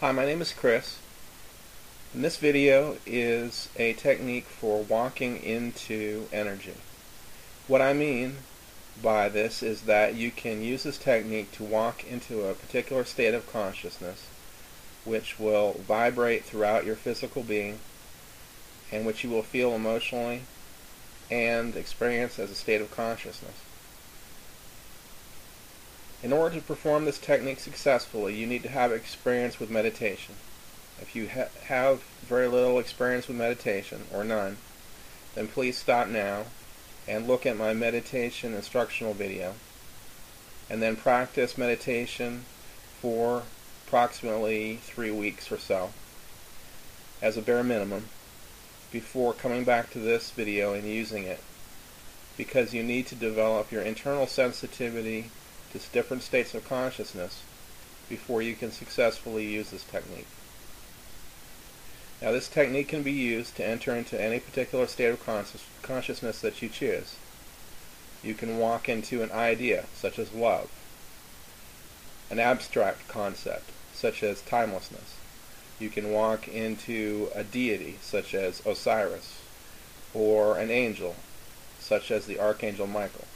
Hi, my name is Chris, and this video is a technique for walking into energy. What I mean by this is that you can use this technique to walk into a particular state of consciousness which will vibrate throughout your physical being and which you will feel emotionally and experience as a state of consciousness. In order to perform this technique successfully, you need to have experience with meditation. If you have very little experience with meditation, or none, then please stop now and look at my meditation instructional video, and then practice meditation for approximately 3 weeks or so, as a bare minimum, before coming back to this video and using it, because you need to develop your internal sensitivity to different states of consciousness before you can successfully use this technique. Now, this technique can be used to enter into any particular state of consciousness that you choose. You can walk into an idea, such as love, an abstract concept, such as timelessness. You can walk into a deity, such as Osiris, or an angel, such as the Archangel Michael.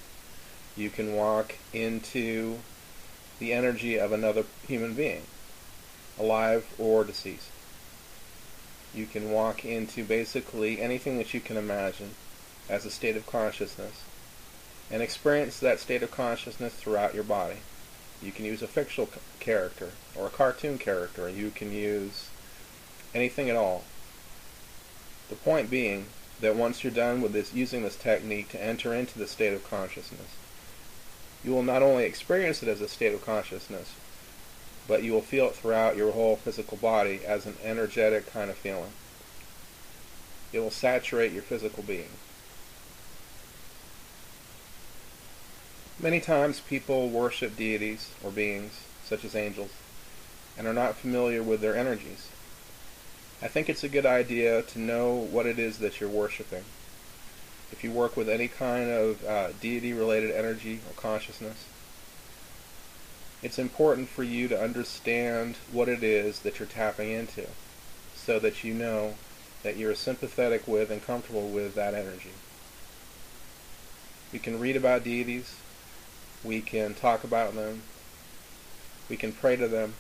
You can walk into the energy of another human being, alive or deceased. You can walk into basically anything that you can imagine as a state of consciousness and experience that state of consciousness throughout your body. You can use a fictional character or a cartoon character. You can use anything at all. The point being that once you're done with using this technique to enter into the state of consciousness, you will not only experience it as a state of consciousness, but you will feel it throughout your whole physical body as an energetic kind of feeling. It will saturate your physical being. Many times people worship deities or beings, such as angels, and are not familiar with their energies. I think it's a good idea to know what it is that you're worshiping. If you work with any kind of deity-related energy or consciousness, it's important for you to understand what it is that you're tapping into, so that you know that you're sympathetic with and comfortable with that energy. We can read about deities, we can talk about them, we can pray to them.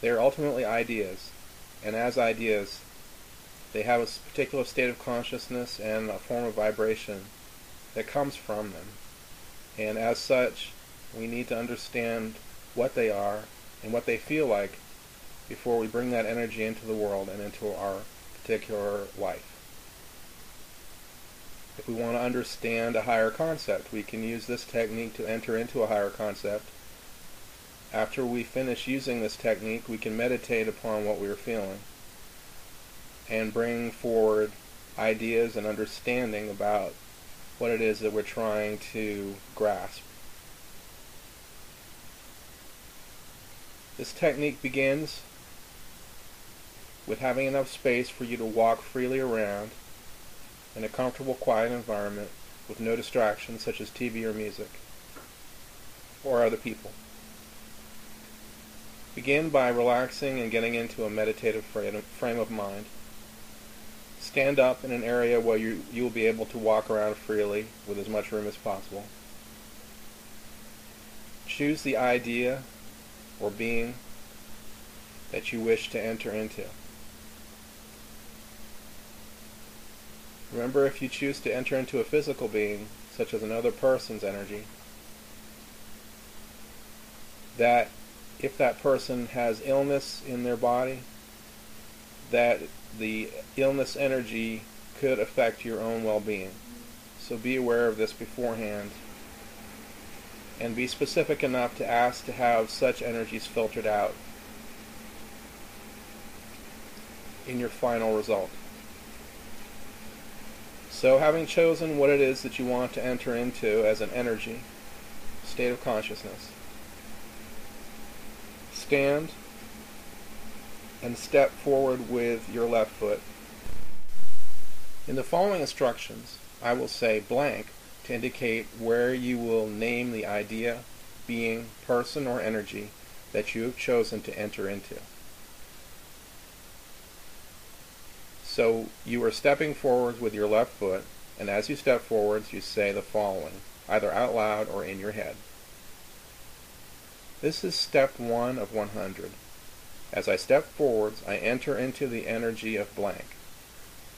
They are ultimately ideas, and as ideas, they have a particular state of consciousness and a form of vibration that comes from them. And as such, we need to understand what they are and what they feel like before we bring that energy into the world and into our particular life. If we want to understand a higher concept, we can use this technique to enter into a higher concept. After we finish using this technique, we can meditate upon what we are feeling and bring forward ideas and understanding about what it is that we're trying to grasp. This technique begins with having enough space for you to walk freely around in a comfortable, quiet environment with no distractions such as TV or music or other people. Begin by relaxing and getting into a meditative frame of mind. Stand up in an area where you will be able to walk around freely with as much room as possible. Choose the idea or being that you wish to enter into. Remember, if you choose to enter into a physical being, such as another person's energy, that if that person has illness in their body, that the illness energy could affect your own well-being. So be aware of this beforehand, and be specific enough to ask to have such energies filtered out in your final result. So, having chosen what it is that you want to enter into as an energy, state of consciousness, stand and step forward with your left foot. In the following instructions, I will say blank to indicate where you will name the idea, being, person, or energy that you have chosen to enter into. So you are stepping forwards with your left foot, and as you step forwards, you say the following, either out loud or in your head. This is step 1 of 100. As I step forwards, I enter into the energy of blank.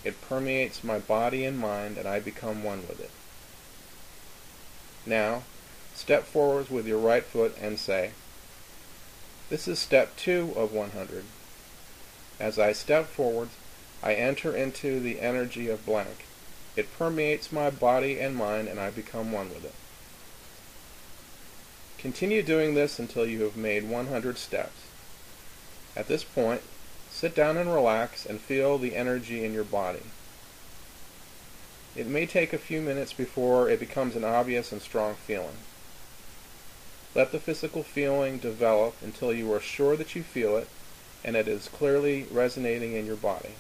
It permeates my body and mind, and I become one with it. Now, step forwards with your right foot and say, this is step 2 of 100. As I step forwards, I enter into the energy of blank. It permeates my body and mind, and I become one with it. Continue doing this until you have made 100 steps. At this point, sit down and relax and feel the energy in your body. It may take a few minutes before it becomes an obvious and strong feeling. Let the physical feeling develop until you are sure that you feel it and it is clearly resonating in your body.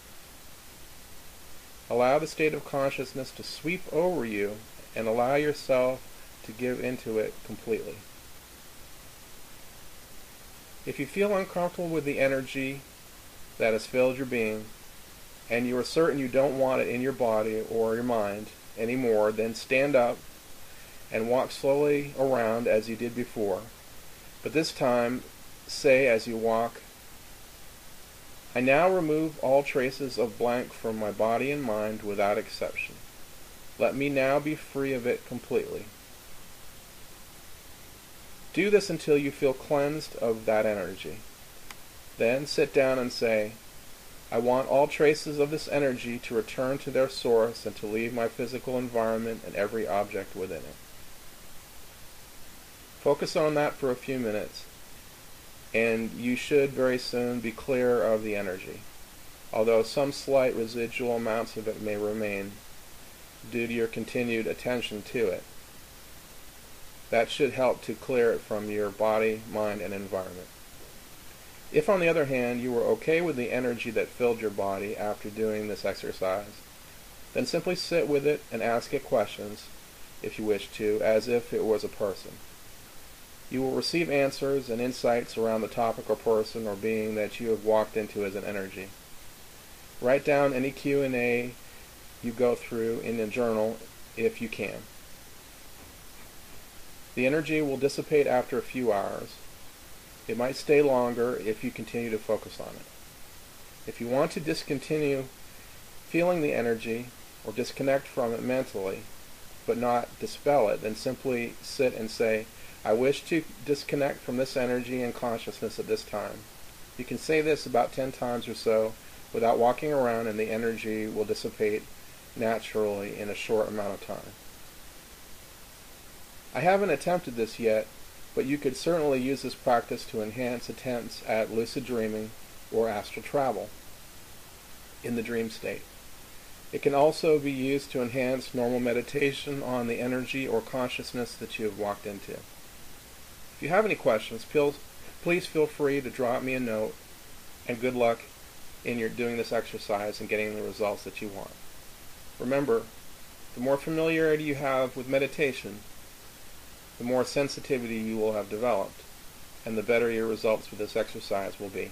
Allow the state of consciousness to sweep over you and allow yourself to give into it completely. If you feel uncomfortable with the energy that has filled your being, and you are certain you don't want it in your body or your mind anymore, then stand up and walk slowly around as you did before. But this time, say as you walk, I now remove all traces of blank from my body and mind without exception. Let me now be free of it completely. Do this until you feel cleansed of that energy. Then sit down and say, I want all traces of this energy to return to their source and to leave my physical environment and every object within it. Focus on that for a few minutes, and you should very soon be clear of the energy, although some slight residual amounts of it may remain due to your continued attention to it. That should help to clear it from your body, mind, and environment. If, on the other hand, you were okay with the energy that filled your body after doing this exercise, then simply sit with it and ask it questions, if you wish to, as if it was a person. You will receive answers and insights around the topic or person or being that you have walked into as an energy. Write down any Q&A you go through in a journal if you can. The energy will dissipate after a few hours. It might stay longer if you continue to focus on it. If you want to discontinue feeling the energy or disconnect from it mentally, but not dispel it, then simply sit and say, I wish to disconnect from this energy and consciousness at this time. You can say this about 10 times or so without walking around, and the energy will dissipate naturally in a short amount of time. I haven't attempted this yet, but you could certainly use this practice to enhance attempts at lucid dreaming or astral travel in the dream state. It can also be used to enhance normal meditation on the energy or consciousness that you have walked into. If you have any questions, please feel free to drop me a note, and good luck in your doing this exercise and getting the results that you want. Remember, the more familiarity you have with meditation, the more sensitivity you will have developed, and the better your results with this exercise will be.